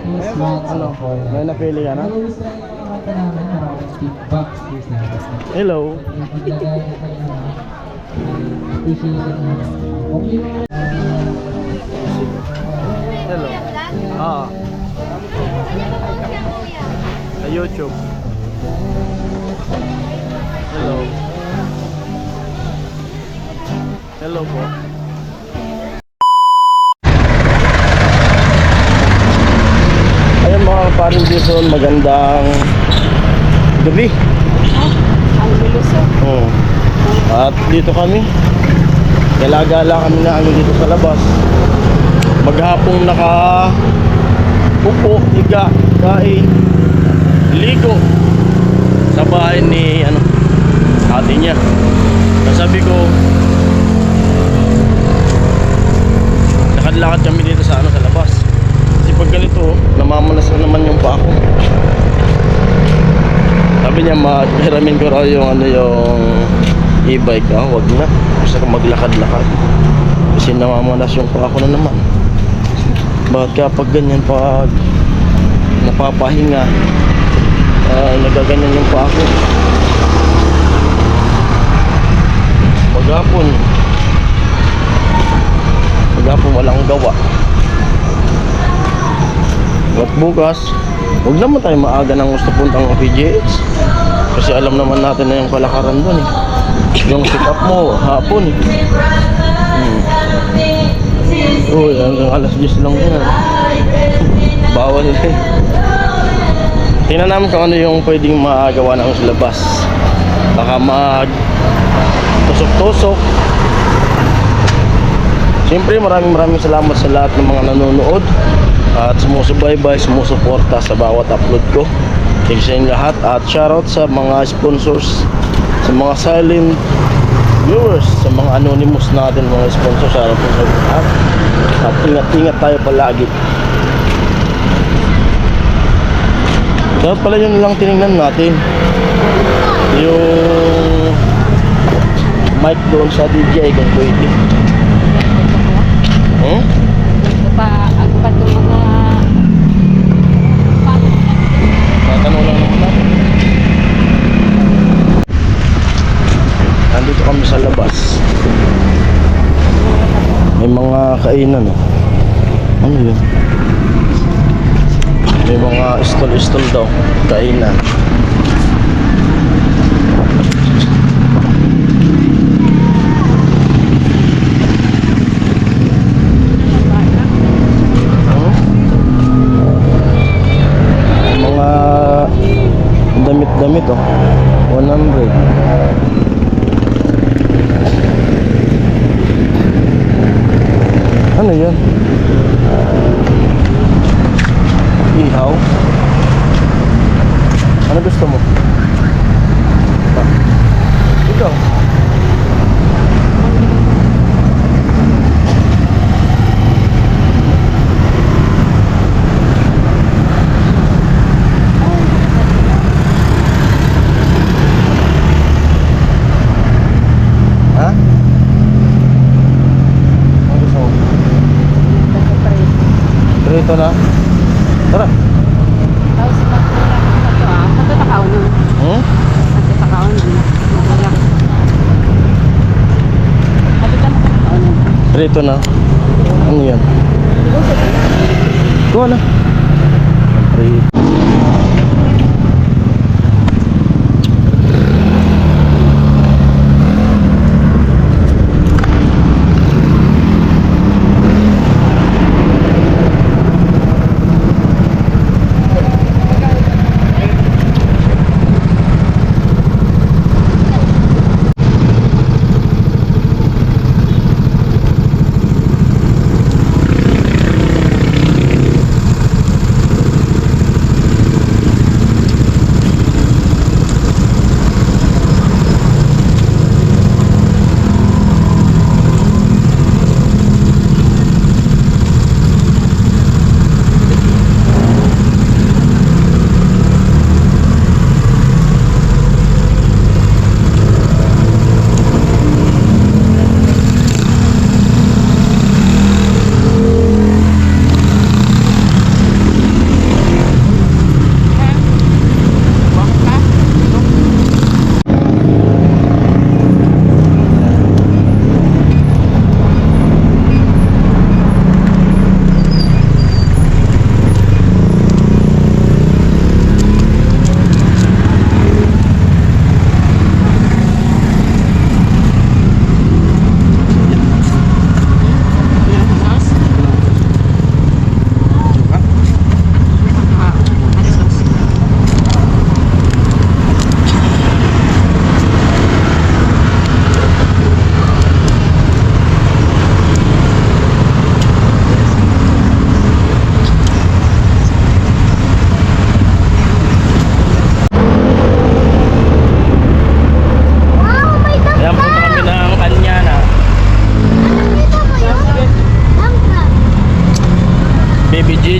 Ano? May napili ka na? Hello. Hello. Sa YouTube. Hello. Hello po. Ayun mga paring Jason, magandang gabi. Ang lulusog. At dito kami. Gala-gala kami na dito sa labas. Maghapong upo, higa, kain, ligo sa bahay ni ate niya. Sabi ko, lakad-lakad kami dito sa sa labas. Kasi pag ganito, namamanas na naman yung paa ko. Sabi niya, maghiramin ko raw yung yung e-bike. Wag na. Gusto ko maglakad-lakad. Kasi namamanas yung paa ko na naman. Bakit kapag ganyan, pag napapahinga, nagaganyan yung paa ko. Maghapon walang gawa. At bukas, huwag naman tayo maaga nang gusto puntang PGH. Kasi alam naman natin na yung kalakaran doon eh. Yung sit up mo, hapon eh. Uy, hanggang alas 10 lang yan. Bawal eh. Tingnan namin kung ano yung pwedeng magawa na sa labas. Baka tusok-tusok. Siyempre maraming salamat sa lahat ng mga nanonood at sumusubaybay, sumusuporta sa bawat upload ko. Thank you sa inyo lahat at shoutout sa mga sponsors, sa mga silent viewers, sa mga anonymous natin mga sponsors. Shoutout sa lahat at ingat tayo palagi. Dapat pala yun lang tinignan natin, yung mic doon sa DJI kung pwede. Ako pa ito mga tatanong lang naman natin. Nandito kami sa labas. May mga kainan. Ano yun? May mga stall daw. Kainan. Damit 100. Ano yun? Ihaw? Ano gusto mo? Ikaw? Ito na. Tara. tapos satu tahun nun. Satu tahun nun. Ito na. Ano yan? Kuha na.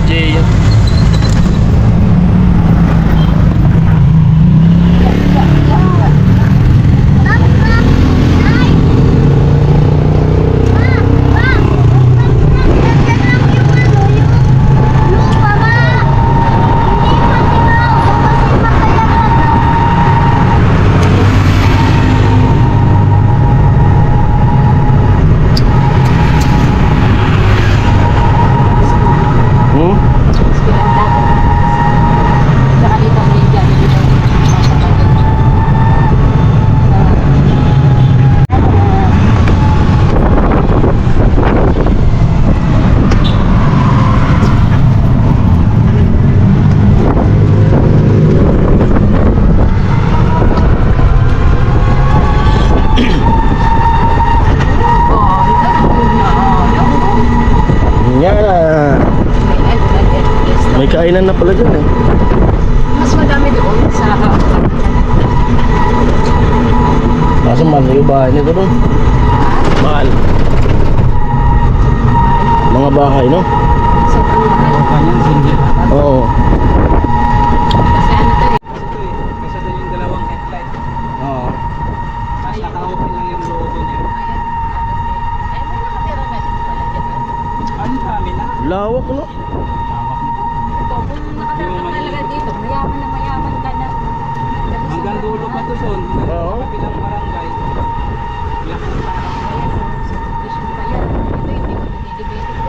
JJ. Hmm? Saka dito may dyan. Yan. May kainan na pala dyan eh. Mas madami doon sa Kaso mahal yung bahay nito doon. Mahal. Mga bahay, no? sobrang mahal. Kanyang single. Oo. Kasi ano to eh. Kasi doon yung dalawang headlight. Oo. Tapos naka-open lang yung logo niya. Ayan, ay may nakatira na din pala dyan. Ano kami na? Lawak, no? Tawak nito. Ito, kung nakatira ka talaga dito, mayaman ka na. Hanggang dulo pa to son. Oo. Kapilang barangay. Lahat ng tao. Ayan, subdivision pa yan. Ito hindi ko nagdidibate ko.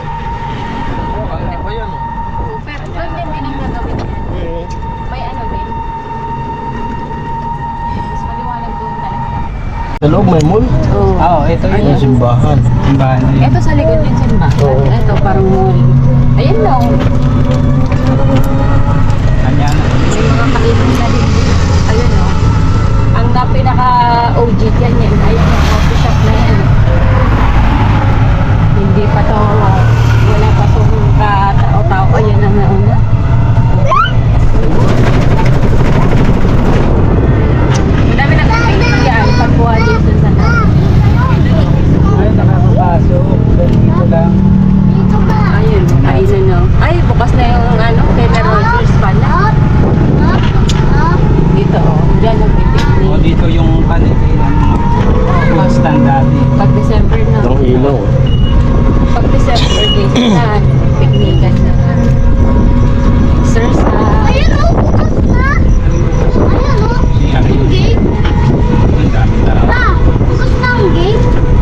Oo, kaya pa yan. Oo, pero ganyan din ang gagawin yan. May ano din. Mas maliwanag doon talaga. Sa loob may mall. Oo. Oo, ito Yung yun. simbahan. Simbahan na yun. Ito sa likod din simba. Oo. Ito parang mall. Ayun lang. Kanya na. May mga kainan na din. Ayun o. Ang pinaka-OG dyan yan. Ayun yung coffee shop na yan. Hindi pa to. Wala pa itong katao-tao. Ayun ang nauna. Madami na kang yan. Pagkuha dito sa Ay, nakakapasok. Dito lang. ayun, kainan no. Ay, bukas na yung ano, Taylor Rogers pala. Dito oh, dyan ang O pipiknik. dito yung kanilang mga stand dati. Pag December na. Ang ilaw. Pag December dito na, piknikan na. Sir sa... Ang dami tao.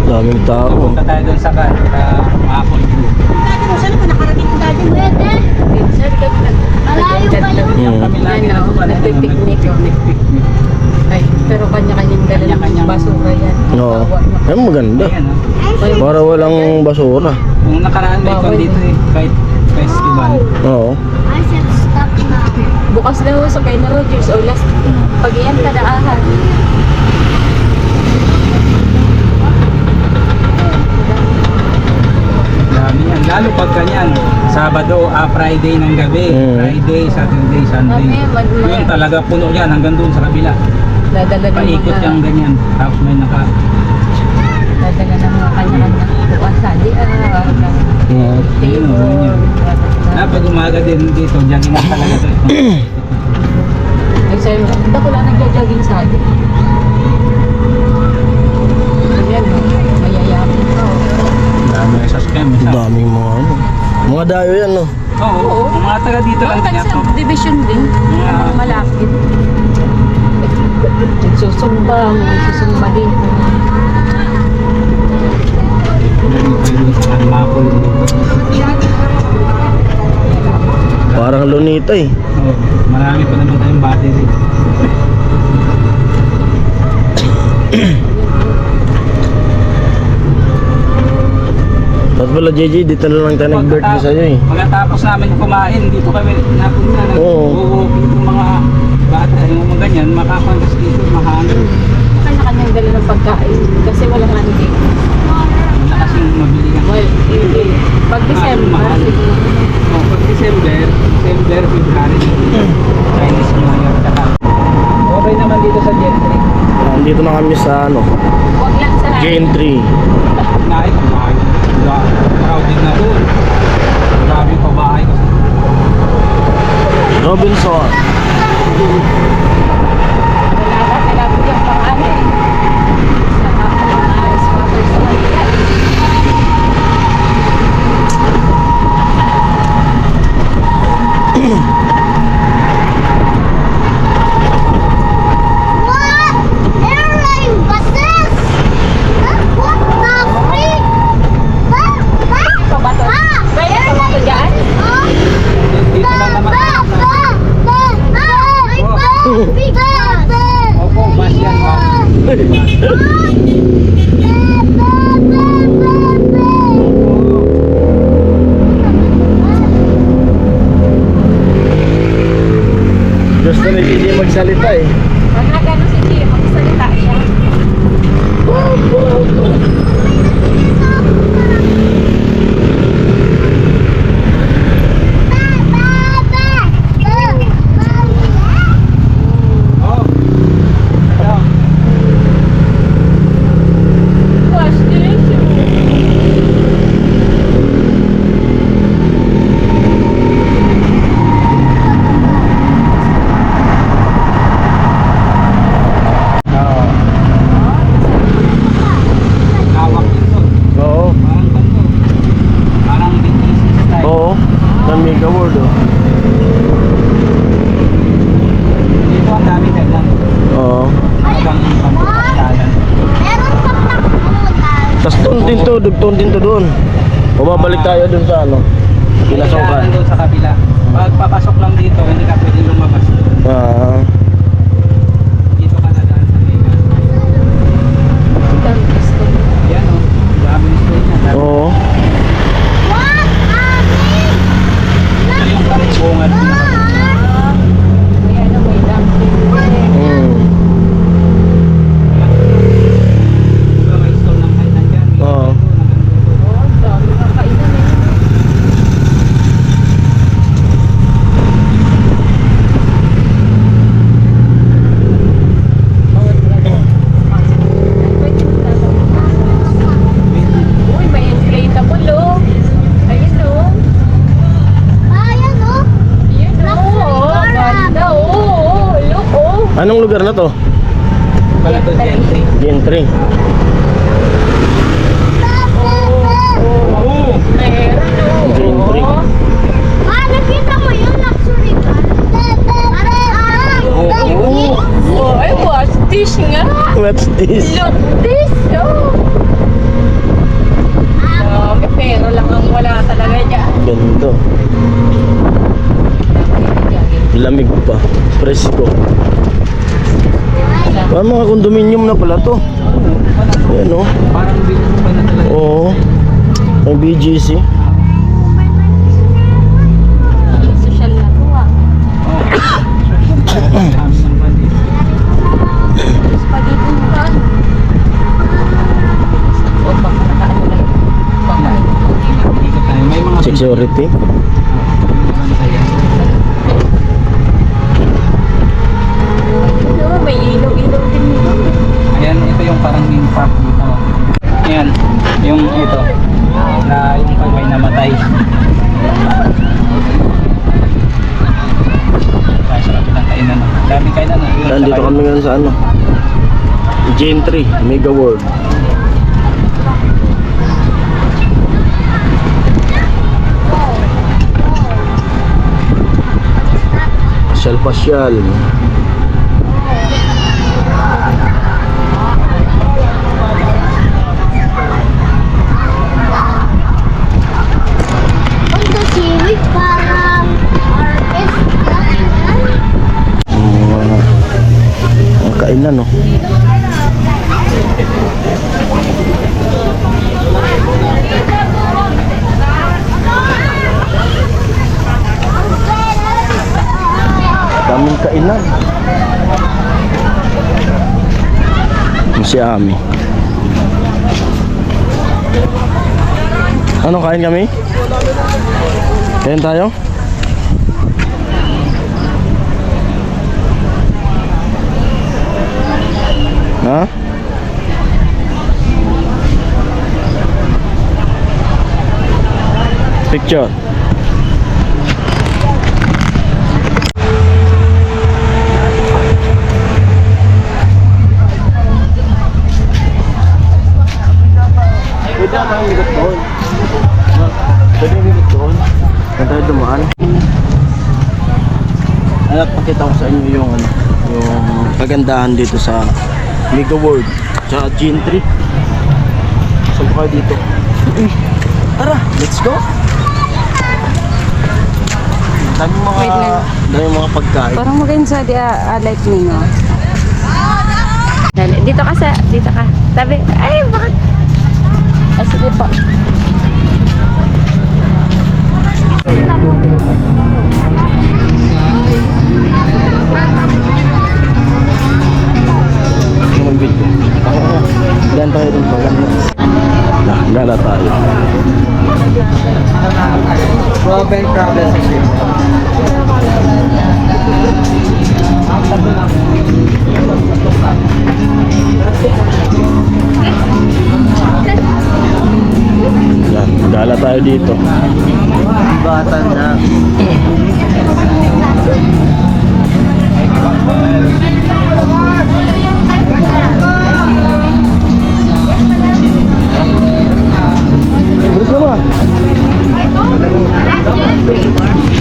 Daming tao. Punta tayo doon sa Apple Group. Sir, Kami lagi na Ano, nagpipiknik. Nagpipiknik. Ay, pero kanya-kanyang dala ng Kanya-kanyang- basura yan. Oo. Bawal. Ay, maganda. Ayan, oh. Para walang basura. Kung nakaraan may Bawal. kon dito eh, kahit festival. Oo. Bukas na ho sa Taylor Rogers o last pag iyan ka na ahad. Dami yan. Lalo pag ganyan, Sabado, Friday ng gabi, Friday, Saturday, Sunday. Yun talaga puno yan hanggang doon sa kabila. Dadala ng Paikot mga, yung ganyan. Tapos may dadala ng mga kanya-kanyang bukas sali Oo. table. pag umaga din dito, jogging na talaga to. Ay sa'yo, hindi ko lang nagja-jogging sali. Ayan, mayayaman ka. Dami na sa scam. Ang daming mga ano. Mga dayo yan, no? Oo, ang mga taga dito lang Ang din taga to. subdivision din, mga malapit. Nagsusumba, may susumba din. Mapol dito. Parang lunita eh. Oo, marami pa naman tayong battery. Ba't pala JJ, dito na lang tayo nag-birthday sa'yo eh. Pagkatapos namin kumain, dito kami napunta na Oo. walking yung mga bata, yung mga ganyan, makakantas dito, mahangin. Kanya-kanyang dala ng pagkain kasi walang mandi. Wala kasing mabili ka. Well, hindi. Pag December, Mahal. Oh, pag December, February, Chinese New Year, tsaka. Okay naman dito sa Gentry. Nandito na kami sa ano, wag lang sa Gentry. Naik, crowded na doon. Grabe yung pabahay kasi. Robinson. Wala na po yung pang-ano eh. Sa mga squatters sa Manila eh. Pabato. Kaya pabato dyan? Dito lang naman. Opo, bus yan. Gusto ni Gigi magsalita eh. Pag nagano si Gio, magsalita siya. Oh. Ito. Wash this. Oo. Hawak dito. Oo. Parang ganito. Parang BTC style. Oo. Sa Mega World oh. Dito ang dami kailan. Oo. Hanggang pagpapasalan. Tapos doon din to doon. Bumabalik tayo doon sa ano. Pinasongkan. Doon sa kabila. Pag papasok lang dito, hindi ka pwede lumabas. Ah. Dito ka dadaan sa Mega. Yan o. Dami yung stay niya. Dami. Oo. Ito yung karibungan. May ano, may dumpling. Mm. Diba may stall ng kainan dyan. May Oo. ganito, na ganito. Oh, dami ng kainan eh. Uy, may inflatable oh. Ayun oh. Ayun oh. Ganda oh. Look oh. Anong lugar na to? Pala to gentry. Gentry. Oo. Meron Gentry. oh. Oh, ay, what's this nga? What's this? Look this oh. Grabe, pero lang ang wala talaga dyan. Ganito. Lamig pa. Presko. Parang mga condominium na pala to. Ayan oh. Parang bilis pa na talaga. Oo. May BGC. Social na to ah. Dami ng bandit. Spaghetti mo ka. O baka nakaano na yun. Baka Dito tayo. May mga Security. ano, may ilaw-ilaw din dito. Ayan, ito yung parang main park dito. Ayan, yung ito. Na yung pag may namatay. Kaya sarap ng kainan. Daming kainan. Nandito kami ngayon sa ano? Gentry, Mega World. Pasyal. Ang kainan no. Daming kainan. Si Ami. Ano kain kami? Kain tayo? Ha? Picture. tindahan. At pakita ko sa inyo yung kagandahan dito sa Mega World tsaka Gentry. Saan pa kayo dito? Tara, let's go! Wait lang. Daming mga pagkain. Parang magayon sa lightning, oh. Dali, dito ka. Sabi, ay, bakit? Ah, sige po. Yung video. Ganda tayo dito. Gala tayo. Robin Crabbles is here. Yan, gala tayo dito. Bata na. Bilis naman.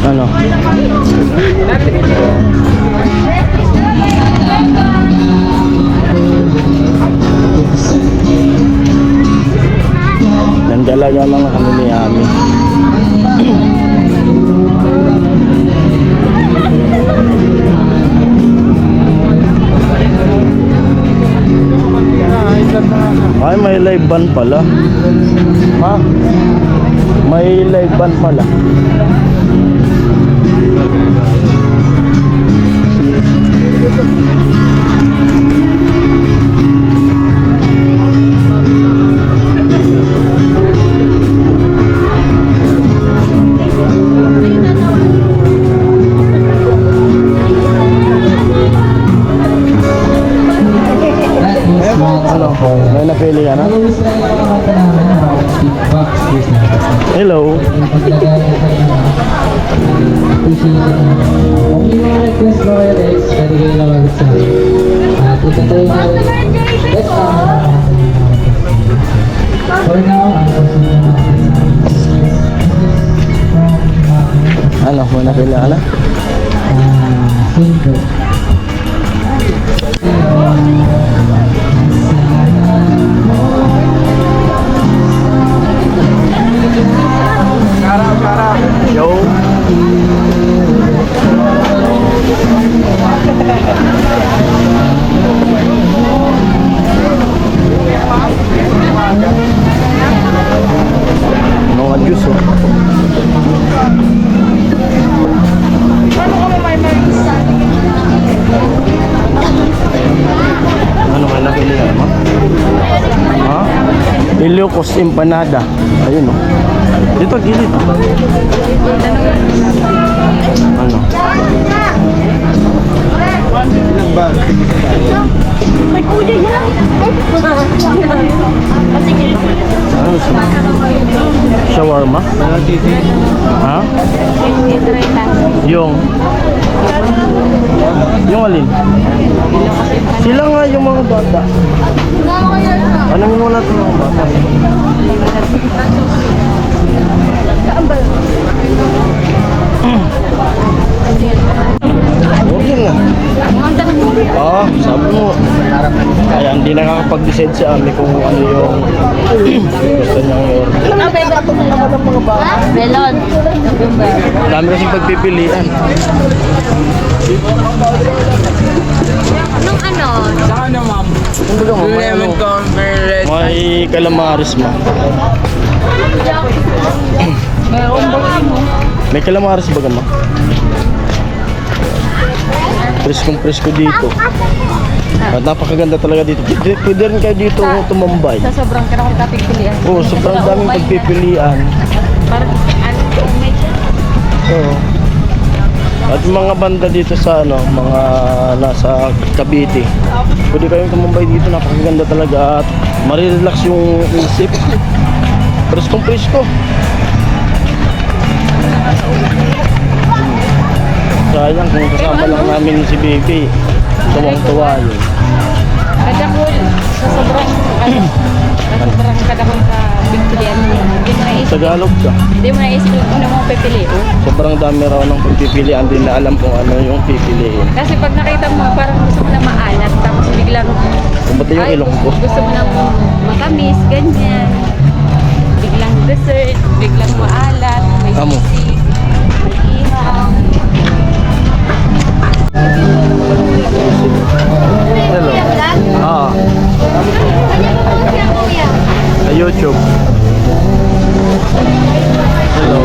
Ano? Nanggala-gala nga kami ni Ami. Ay, may live band pala. Ha? May live band pala. Ano? May napili ka na? Hello. Kung yung mga request mo kayo guys, pwede kayo naman sa at itatry na yes, for now, Ano? May napili ka na? single. Yo. Mga juice oh. Ano may napili ka naman? Ha? Ilocos empanada. Ayun oh. Dito gilid. Ano? May kuya yan. Ano siya? Shawarma? Ha? Yung alin? Sila nga yung mga bata. Anong mo natin mga bata? Okay na. Sabi mo. Kaya hindi nakakapag-decide si Ami kung ano yung gusto niyang i-order. Melon. Dami kasing pagpipilian. Anong ano? Ano ma'am? Kumbaga mo, may, ano, may calamaris mo. May calamaris ba gama? Presko dito. At napakaganda talaga dito. Pwede rin kayo dito tumambay. Sa sobrang karami kapigpilian. Oo, sobrang daming pagpipilian. Parang Oo. At yung mga banda dito sa ano, mga nasa Cavite. Pwede kayong tumambay dito, napakaganda talaga at marirelax yung isip. Presko. Sayang kung kasama lang namin si Baby. Tuwang-tuwa yun. Pagkakul, sa sobrang, sa sobrang kadakol ka pagpilian mo. Hindi mo naisip. Tagalog ka. Hindi mo naisip kung ano mo pipiliin. Sobrang dami raw ng pagpipilian, din na alam kung ano yung pipiliin. Kasi pag nakita mo, parang gusto mo na maalat, tapos biglang, Kumbaga yung ilong ko. gusto mo na matamis, ganyan. Biglang dessert, biglang maalat, may Amo. sisig, may ihaw. Hello. Ah, sa YouTube. Hello.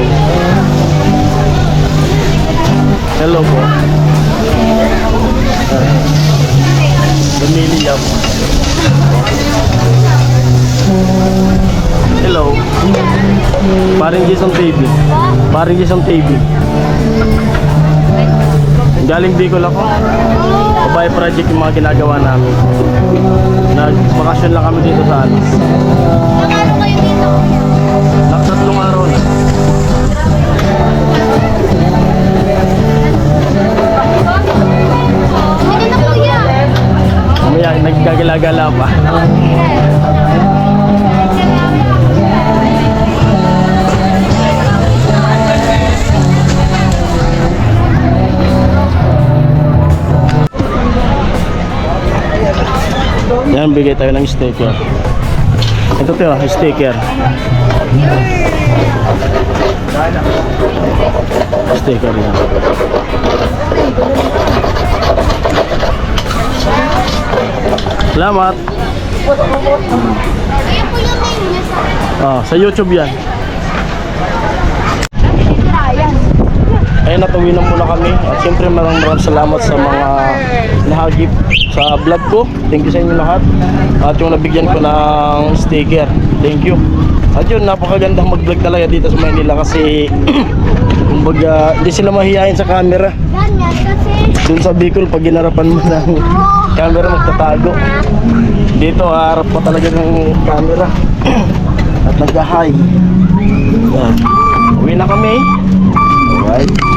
Hello po. Pamilya. Hello. Paring Jason TV. Paring Jason TV. Galing Bicol ako. Babae project yung mga ginagawa namin. Nagbakasyon lang kami dito sa ano. Nakatatlong araw na. Mamaya nagkagala-gala pa. Yan, bigay tayo ng sticker. Ito tayo, sticker. Sticker yan. Salamat. Sa YouTube yan. Ayun, natuwi na muna kami. At siyempre maraming salamat sa mga nahagip sa vlog ko. Thank you sa inyo lahat. At yung nabigyan ko ng sticker. Thank you. At yun, napakagandang mag-vlog talaga dito sa Manila kasi kumbaga, hindi sila mahihayin sa camera. Dun sa Bicol, pag ginarapan mo ng camera, magtatago. Dito, harap pa talaga ng camera. At nag-hi. Uwi na kami. Alright.